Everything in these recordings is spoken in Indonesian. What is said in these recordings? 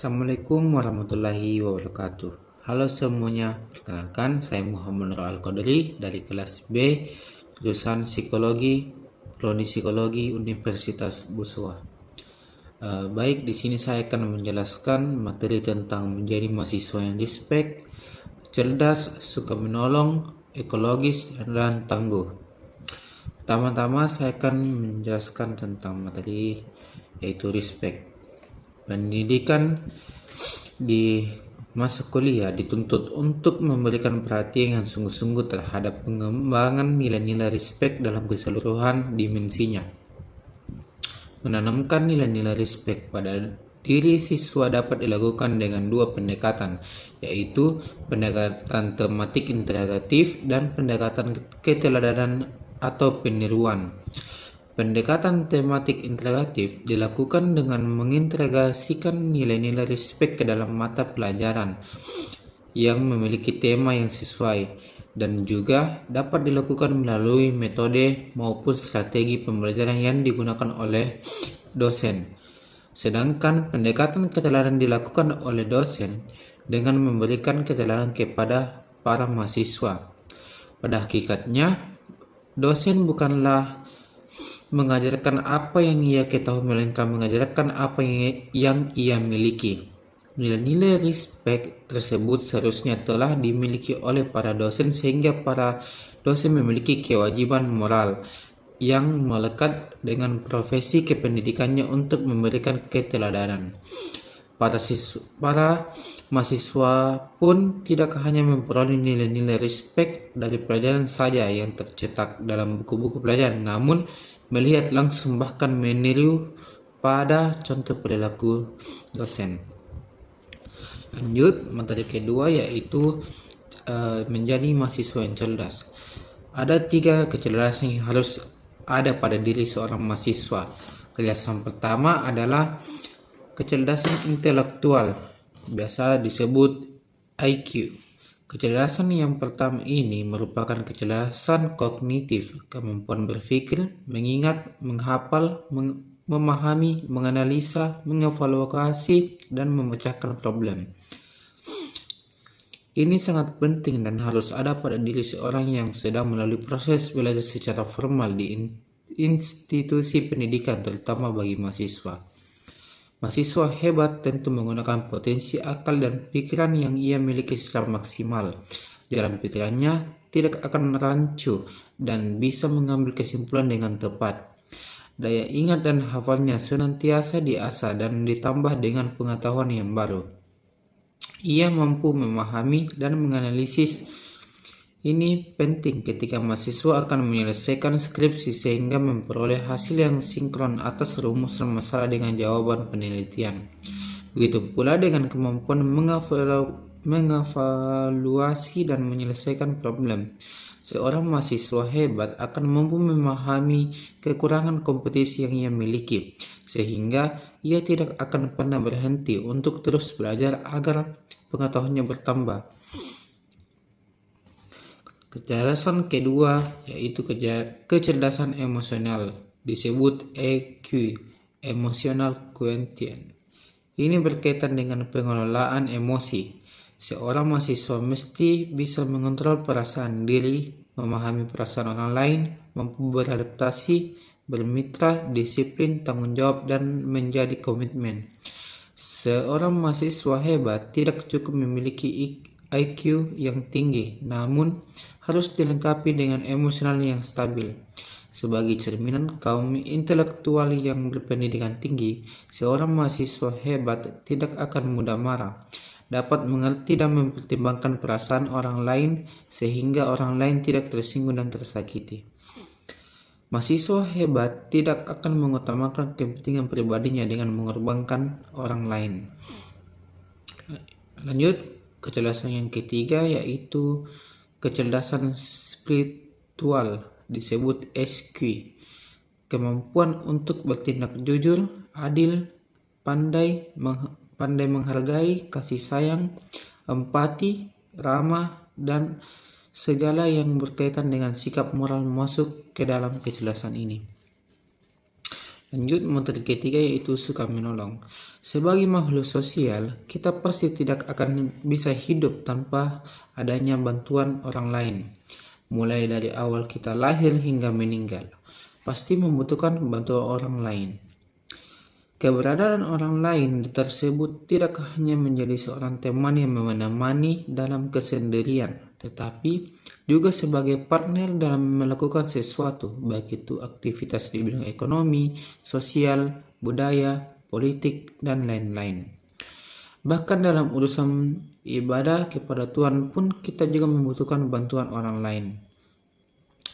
Assalamualaikum warahmatullahi wabarakatuh. Halo semuanya, perkenalkan saya Muhammad Nur Al-Qadri dari kelas B, jurusan Psikologi, Prodi Psikologi Universitas Buswa. Baik, di sini saya akan menjelaskan materi tentang menjadi mahasiswa yang respect, cerdas, suka menolong, ekologis, dan tangguh. Pertama-tama saya akan menjelaskan tentang materi yaitu respect. Pendidikan di masa kuliah dituntut untuk memberikan perhatian yang sungguh-sungguh terhadap pengembangan nilai-nilai respect dalam keseluruhan dimensinya. Menanamkan nilai-nilai respect pada diri siswa dapat dilakukan dengan dua pendekatan, yaitu pendekatan tematik integratif dan pendekatan keteladanan atau peniruan. Pendekatan tematik integratif dilakukan dengan mengintegrasikan nilai-nilai respect ke dalam mata pelajaran yang memiliki tema yang sesuai, dan juga dapat dilakukan melalui metode maupun strategi pembelajaran yang digunakan oleh dosen. Sedangkan pendekatan keteladanan dilakukan oleh dosen dengan memberikan keteladanan kepada para mahasiswa. Pada hakikatnya, dosen bukanlah mengajarkan apa yang ia ketahui, melainkan mengajarkan apa yang ia miliki. Nilai-nilai respect tersebut seharusnya telah dimiliki oleh para dosen sehingga para dosen memiliki kewajiban moral yang melekat dengan profesi kependidikannya untuk memberikan keteladanan. Para mahasiswa pun tidak hanya memperoleh nilai-nilai respect dari pelajaran saja yang tercetak dalam buku-buku pelajaran, namun melihat langsung bahkan meniru pada contoh perilaku dosen. Lanjut, materi kedua yaitu menjadi mahasiswa yang cerdas. Ada 3 kecerdasan yang harus ada pada diri seorang mahasiswa. Kecerdasan pertama adalah kecerdasan intelektual, biasa disebut IQ. Kecerdasan yang pertama ini merupakan kecerdasan kognitif, kemampuan berpikir, mengingat, menghafal, memahami, menganalisa, mengevaluasi, dan memecahkan problem. Ini sangat penting dan harus ada pada diri seorang yang sedang melalui proses belajar secara formal di institusi pendidikan, terutama bagi mahasiswa. Mahasiswa hebat tentu menggunakan potensi akal dan pikiran yang ia miliki secara maksimal. Dalam pikirannya tidak akan rancu dan bisa mengambil kesimpulan dengan tepat. Daya ingat dan hafalnya senantiasa diasah dan ditambah dengan pengetahuan yang baru. Ia mampu memahami dan menganalisis. Ini penting ketika mahasiswa akan menyelesaikan skripsi sehingga memperoleh hasil yang sinkron atas rumusan masalah dengan jawaban penelitian. Begitu pula dengan kemampuan mengevaluasi dan menyelesaikan problem. Seorang mahasiswa hebat akan mampu memahami kekurangan kompetisi yang ia miliki, sehingga ia tidak akan pernah berhenti untuk terus belajar agar pengetahuannya bertambah. Kecerdasan kedua yaitu kecerdasan emosional, disebut EQ, Emotional Quotient. Ini berkaitan dengan pengelolaan emosi. Seorang mahasiswa mesti bisa mengontrol perasaan diri, memahami perasaan orang lain, mampu beradaptasi, bermitra, disiplin, tanggung jawab, dan menjadi komitmen. Seorang mahasiswa hebat tidak cukup memiliki IQ yang tinggi, namun harus dilengkapi dengan emosional yang stabil. Sebagai cerminan kaum intelektual yang berpendidikan tinggi, seorang mahasiswa hebat tidak akan mudah marah, dapat mengerti dan mempertimbangkan perasaan orang lain sehingga orang lain tidak tersinggung dan tersakiti. Mahasiswa hebat tidak akan mengutamakan kepentingan pribadinya dengan mengorbankan orang lain. Lanjut, kecerdasan yang ketiga yaitu kecerdasan spiritual, disebut SQ. Kemampuan untuk bertindak jujur, adil, pandai menghargai, kasih sayang, empati, ramah, dan segala yang berkaitan dengan sikap moral masuk ke dalam kecerdasan ini. Lanjut, materi ketiga yaitu suka menolong. Sebagai makhluk sosial, kita pasti tidak akan bisa hidup tanpa adanya bantuan orang lain. Mulai dari awal kita lahir hingga meninggal, pasti membutuhkan bantuan orang lain. Keberadaan orang lain tersebut tidak hanya menjadi seorang teman yang menemani dalam kesendirian, tetapi juga sebagai partner dalam melakukan sesuatu, baik itu aktivitas di bidang ekonomi, sosial, budaya, politik, dan lain-lain. Bahkan dalam urusan ibadah kepada Tuhan pun kita juga membutuhkan bantuan orang lain.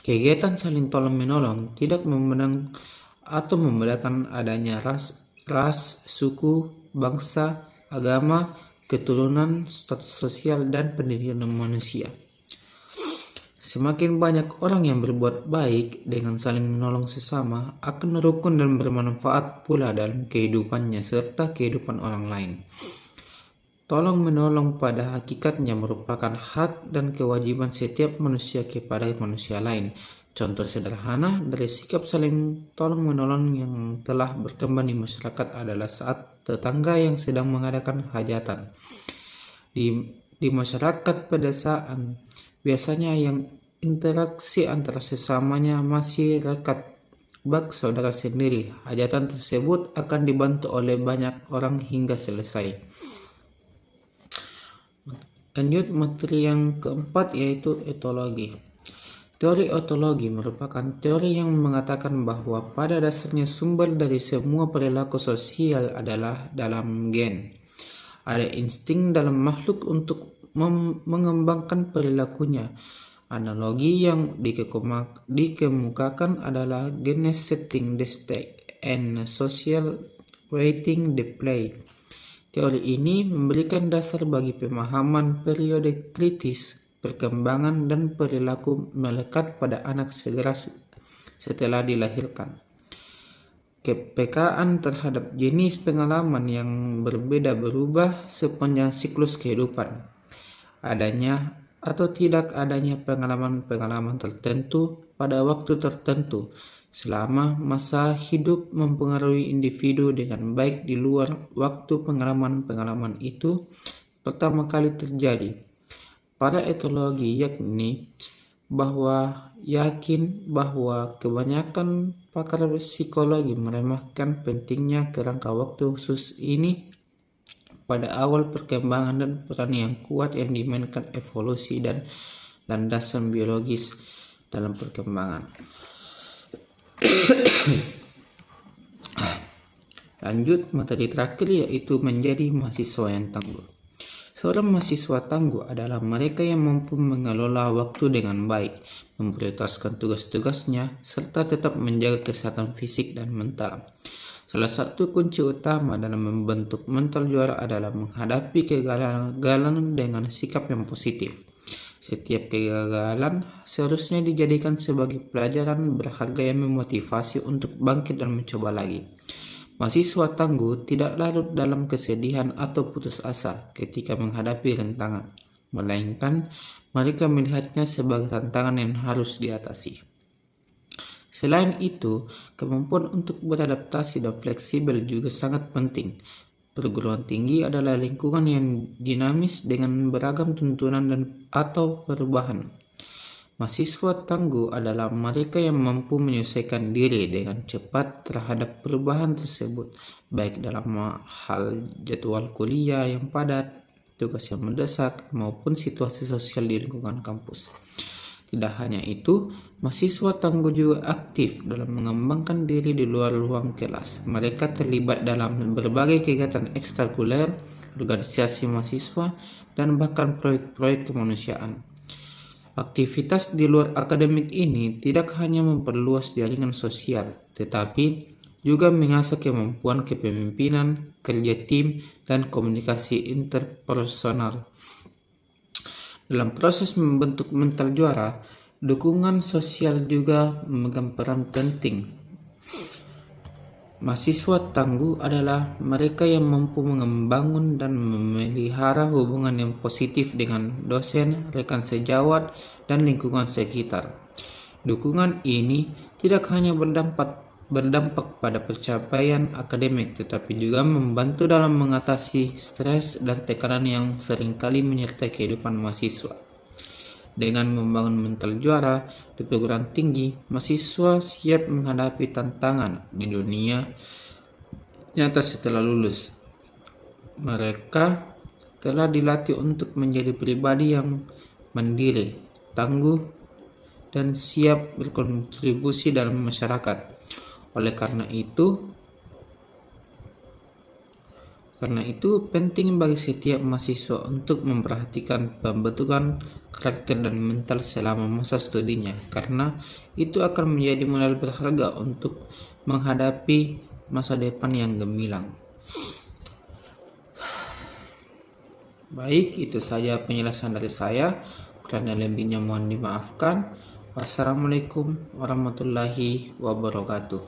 Kegiatan saling tolong-menolong tidak memandang atau membedakan adanya ras, suku, bangsa, agama, keturunan, status sosial, dan pendidikan manusia. Semakin banyak orang yang berbuat baik dengan saling menolong sesama akan rukun dan bermanfaat pula dalam kehidupannya serta kehidupan orang lain. Tolong menolong pada hakikatnya merupakan hak dan kewajiban setiap manusia kepada manusia lain. Contoh sederhana dari sikap saling tolong menolong yang telah berkembang di masyarakat adalah saat tetangga yang sedang mengadakan hajatan. Di masyarakat pedesaan, biasanya yang interaksi antara sesamanya masih rekat bak saudara sendiri. Hajatan tersebut akan dibantu oleh banyak orang hingga selesai. Lanjut, materi yang keempat yaitu etologi. Teori etologi merupakan teori yang mengatakan bahwa pada dasarnya sumber dari semua perilaku sosial adalah dalam gen. Ada insting dalam makhluk untuk mengembangkan perilakunya. Analogi yang dikemukakan adalah genesetting the state and social rating the play. Teori ini memberikan dasar bagi pemahaman periode kritis perkembangan dan perilaku melekat pada anak segera setelah dilahirkan. Kepekaan terhadap jenis pengalaman yang berbeda berubah sepanjang siklus kehidupan. Adanya atau tidak adanya pengalaman-pengalaman tertentu pada waktu tertentu selama masa hidup mempengaruhi individu dengan baik di luar waktu pengalaman-pengalaman itu pertama kali terjadi. Para etologi yakin bahwa kebanyakan pakar psikologi meremehkan pentingnya kerangka waktu khusus ini pada awal perkembangan dan peran yang kuat yang dimainkan evolusi dan landasan biologis dalam perkembangan. Lanjut, materi terakhir yaitu menjadi mahasiswa yang tangguh. Seorang mahasiswa tangguh adalah mereka yang mampu mengelola waktu dengan baik, memprioritaskan tugas-tugasnya, serta tetap menjaga kesehatan fisik dan mental. Salah satu kunci utama dalam membentuk mental juara adalah menghadapi kegagalan dengan sikap yang positif. Setiap kegagalan seharusnya dijadikan sebagai pelajaran berharga yang memotivasi untuk bangkit dan mencoba lagi. Mahasiswa tangguh tidak larut dalam kesedihan atau putus asa ketika menghadapi rintangan, melainkan mereka melihatnya sebagai tantangan yang harus diatasi. Selain itu, kemampuan untuk beradaptasi dan fleksibel juga sangat penting. Perguruan tinggi adalah lingkungan yang dinamis dengan beragam tuntunan atau perubahan. Mahasiswa tangguh adalah mereka yang mampu menyesuaikan diri dengan cepat terhadap perubahan tersebut, baik dalam hal jadwal kuliah yang padat, tugas yang mendesak, maupun situasi sosial di lingkungan kampus. Tidak hanya itu, mahasiswa tangguh juga aktif dalam mengembangkan diri di luar ruang kelas. Mereka terlibat dalam berbagai kegiatan ekstrakurikuler, organisasi mahasiswa, dan bahkan proyek-proyek kemanusiaan. Aktivitas di luar akademik ini tidak hanya memperluas jaringan sosial, tetapi juga mengasah kemampuan kepemimpinan, kerja tim, dan komunikasi interpersonal. Dalam proses membentuk mental juara, dukungan sosial juga memegang peran penting. Mahasiswa tangguh adalah mereka yang mampu membangun dan memelihara hubungan yang positif dengan dosen, rekan sejawat, dan lingkungan sekitar. Dukungan ini tidak hanya berdampak berdampak pada pencapaian akademik, tetapi juga membantu dalam mengatasi stres dan tekanan yang seringkali menyertai kehidupan mahasiswa. Dengan membangun mental juara di perguruan tinggi, mahasiswa siap menghadapi tantangan di dunia nyata setelah lulus. Mereka telah dilatih untuk menjadi pribadi yang mandiri, tangguh, dan siap berkontribusi dalam masyarakat. Oleh karena itu penting bagi setiap mahasiswa untuk memperhatikan pembentukan karakter dan mental selama masa studinya, karena itu akan menjadi modal berharga untuk menghadapi masa depan yang gemilang. Baik, itu saja penjelasan dari saya. Kurang lebihnya mohon dimaafkan. Wassalamualaikum warahmatullahi wabarakatuh.